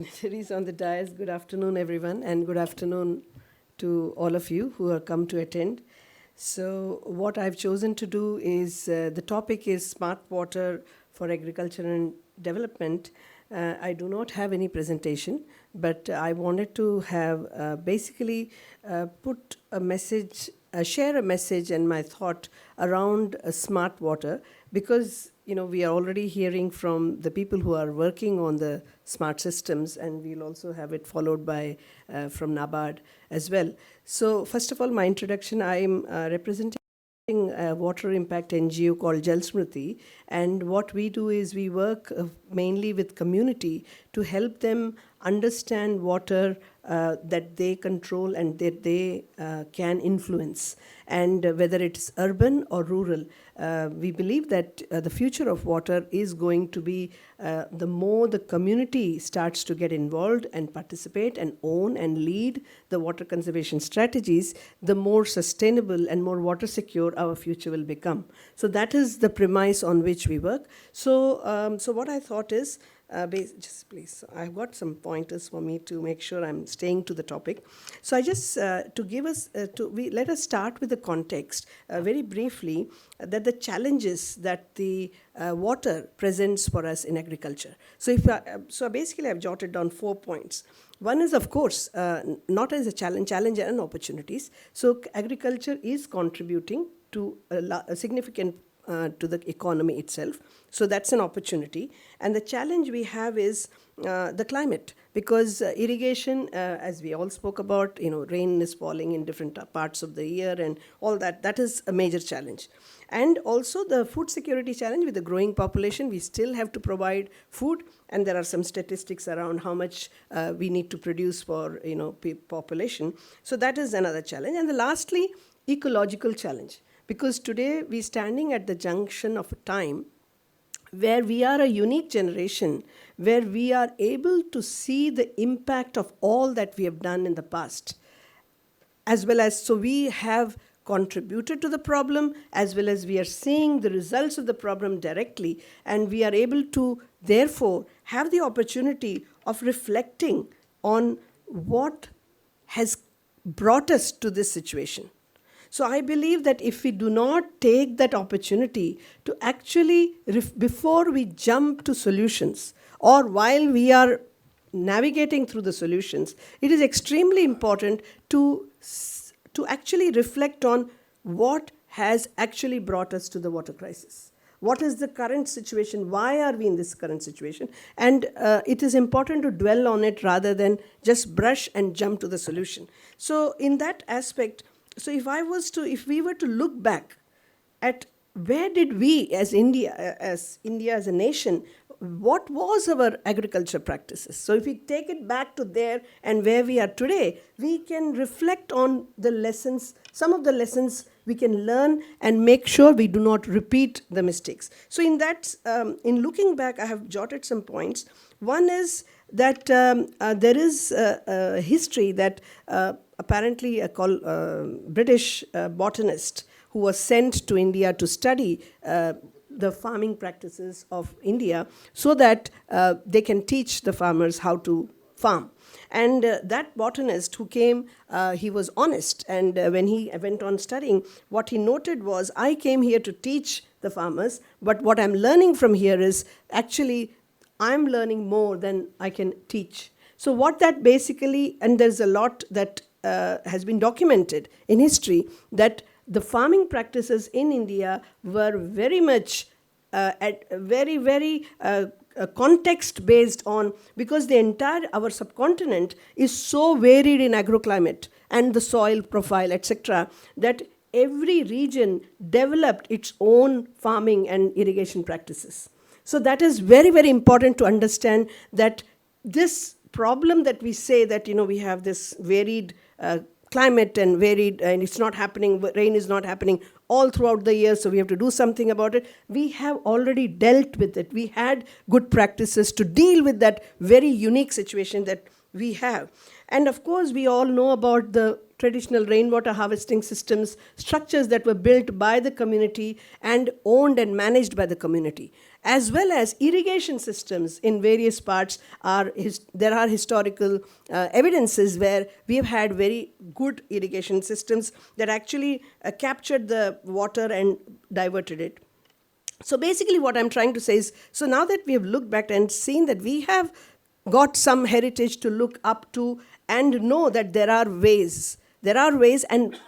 Dignitaries on the dais, good afternoon, everyone, and good afternoon to all of you who have come to attend. So, what I've chosen to do is the topic is smart water for agriculture and development. I do not have any presentation, but I wanted to have basically put a message, share a message and my thought around smart water, because we are already hearing from the people who are working on the smart systems, and we'll also have it followed by from NABARD as well. So first of all, my introduction, I'm representing a water impact NGO called Jalsmruti, and what we do is we work mainly with community to help them understand water that they control and that they can influence, and whether it's urban or rural. We believe that the future of water is going to be the more the community starts to get involved and participate and own and lead the water conservation strategies, the more sustainable and more water secure our future will become. So that is the premise on which we work. So, so what I thought is, just please, I've got some pointers for me to make sure I'm staying to the topic. So I just, to give us, let us start with the context very briefly, that the challenges that the water presents for us in agriculture. So, so basically I've jotted down 4 points. One is, of course, not as a challenge and opportunities. So agriculture is contributing to a significant to the economy itself. So that's an opportunity. And the challenge we have is the climate, because irrigation, as we all spoke about, rain is falling in different parts of the year and all that. That is a major challenge. And also the food security challenge with the growing population. We still have to provide food, and there are some statistics around how much we need to produce for population. So that is another challenge. And lastly, ecological challenge. Because today we're standing at the junction of a time where we are a unique generation, where we are able to see the impact of all that we have done in the past, as well as, so we have contributed to the problem, as well as we are seeing the results of the problem directly, and we are able to therefore have the opportunity of reflecting on what has brought us to this situation. So I believe that if we do not take that opportunity to actually, before we jump to solutions, or while we are navigating through the solutions, it is extremely important to actually reflect on what has actually brought us to the water crisis. What is the current situation? Why are we in this current situation? And it is important to dwell on it rather than just brush and jump to the solution. So in that aspect, so if we were to look back at where did we as India as a nation, what was our agriculture practices? So if we take it back to there and where we are today, we can reflect on the lessons, some of the lessons we can learn and make sure we do not repeat the mistakes. So in that, in looking back, I have jotted some points. One is that there is a history that apparently a British botanist who was sent to India to study the farming practices of India so that they can teach the farmers how to farm. And that botanist who came, he was honest. And when he went on studying, what he noted was, I came here to teach the farmers, but what I'm learning from here is actually I'm learning more than I can teach. So what that basically, and there's a lot that has been documented in history, that the farming practices in India were very much very context based on, because the entire our subcontinent is so varied in agroclimate and the soil profile, etc., that every region developed its own farming and irrigation practices. So that is very, very important to understand, that this problem that we say that we have this varied climate and varied, and it's not happening, rain is not happening all throughout the year, so we have to do something about it. We have already dealt with it. We had good practices to deal with that very unique situation that we have. And of course, we all know about the traditional rainwater harvesting systems, structures that were built by the community and owned and managed by the community. as well as irrigation systems in various parts. There are historical evidences where we have had very good irrigation systems that actually captured the water and diverted it. So basically what I'm trying to say is, so now that we have looked back and seen that we have got some heritage to look up to and know that there are ways, and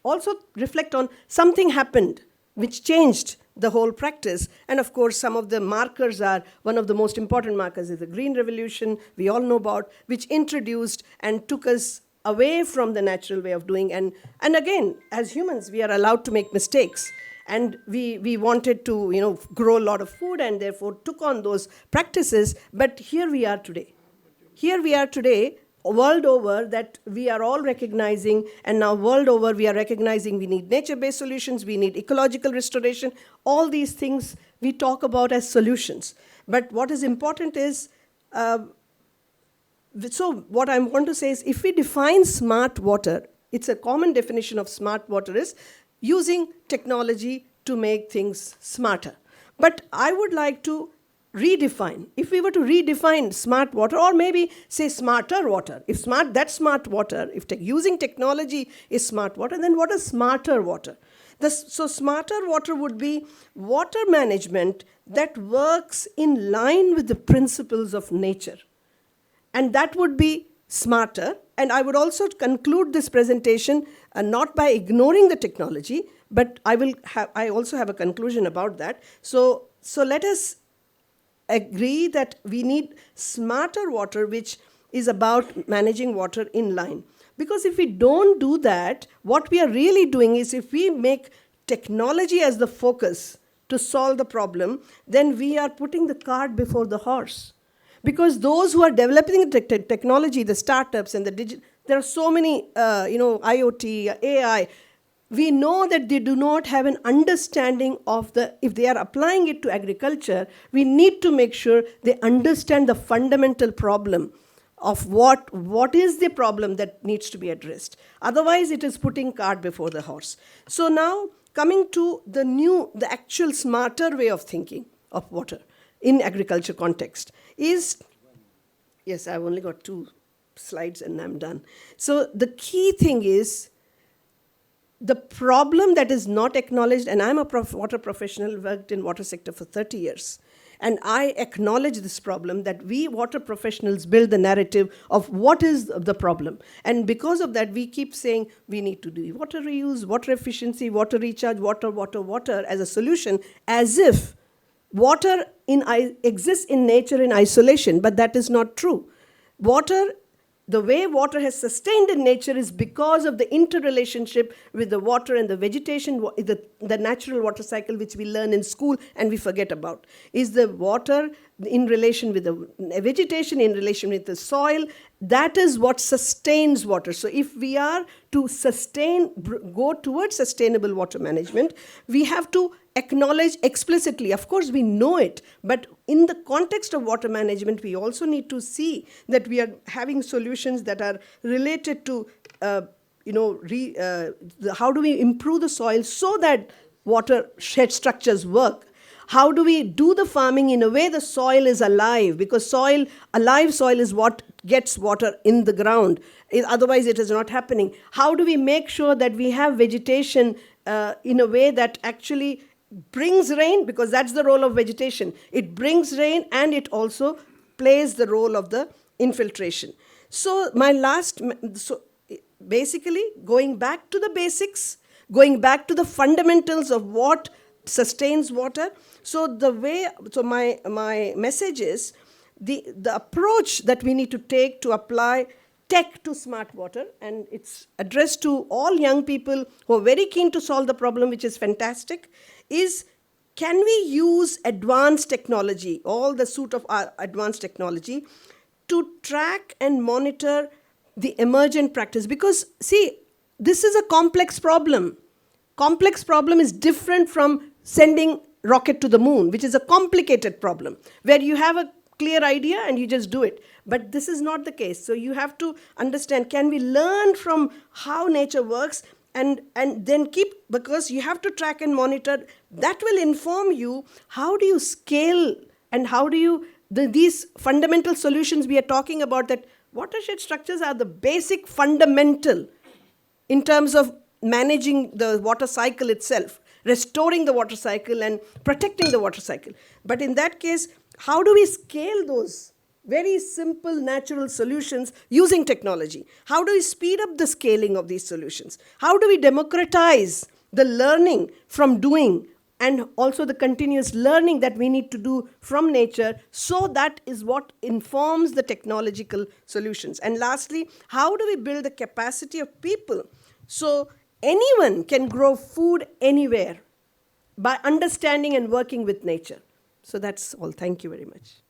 also reflect on something happened which changed the whole practice. And of course, some of the markers are, one of the most important markers is the Green Revolution, we all know about, which introduced and took us away from the natural way of doing. And again, as humans, we are allowed to make mistakes. And we wanted to, grow a lot of food and therefore took on those practices. But here we are today. World over, that we are all recognizing, and now world over we are recognizing we need nature-based solutions, we need ecological restoration. All these things we talk about as solutions. But what is important is, so what I want to say is, if we define smart water, it's a common definition of smart water is using technology to make things smarter. But I would like to redefine. If we were to redefine smart water, or maybe say smarter water, that's smart water, if using technology is smart water, then what is smarter water? So smarter water would be water management that works in line with the principles of nature. And that would be smarter. And I would also conclude this presentation not by ignoring the technology, but I also have a conclusion about that. So let us agree that we need smarter water, which is about managing water in line. Because if we don't do that, what we are really doing is, if we make technology as the focus to solve the problem, then we are putting the cart before the horse. Because those who are developing the technology, the startups and there are so many, IoT, AI, we know that they do not have an understanding of if they are applying it to agriculture, we need to make sure they understand the fundamental problem of what is the problem that needs to be addressed. Otherwise, it is putting cart before the horse. So now, coming to the actual smarter way of thinking of water in agriculture context is, yes, I've only got 2 slides and I'm done. So the key thing is, the problem that is not acknowledged, and I'm a water professional, worked in water sector for 30 years, and I acknowledge this problem, that we water professionals build the narrative of what is the problem. And because of that, we keep saying we need to do water reuse, water efficiency, water recharge, water as a solution, as if water exists in nature in isolation, but that is not true. The way water has sustained in nature is because of the interrelationship with the water and the vegetation, the natural water cycle, which we learn in school and we forget about. Is the water in relation with the vegetation, in relation with the soil, that is what sustains water. So if we are to go towards sustainable water management, we have to acknowledge explicitly. Of course, we know it, but in the context of water management, we also need to see that we are having solutions that are related to, how do we improve the soil so that watershed structures work? How do we do the farming in a way the soil is alive? Because alive soil is what gets water in the ground. Otherwise, it is not happening. How do we make sure that we have vegetation in a way that actually brings rain? Because that's the role of vegetation. It brings rain and it also plays the role of the infiltration. So basically, going back to the basics, going back to the fundamentals of what sustains water. So my message is the approach that we need to take to apply tech to smart water, and it's addressed to all young people who are very keen to solve the problem, which is fantastic, is can we use advanced technology, all the suite of advanced technology, to track and monitor the emergent practice? Because, see, this is a complex problem. Complex problem is different from sending rocket to the moon, which is a complicated problem, where you have a clear idea and you just do it. But this is not the case. So you have to understand, can we learn from how nature works and then keep, because you have to track and monitor. That will inform you how do you scale and how do you, these fundamental solutions we are talking about, that watershed structures are the basic fundamental in terms of managing the water cycle itself, restoring the water cycle and protecting the water cycle. But in that case, how do we scale those very simple natural solutions using technology? How do we speed up the scaling of these solutions? How do we democratize the learning from doing and also the continuous learning that we need to do from nature? So that is what informs the technological solutions. And lastly, how do we build the capacity of people so anyone can grow food anywhere by understanding and working with nature? So that's all. Thank you very much.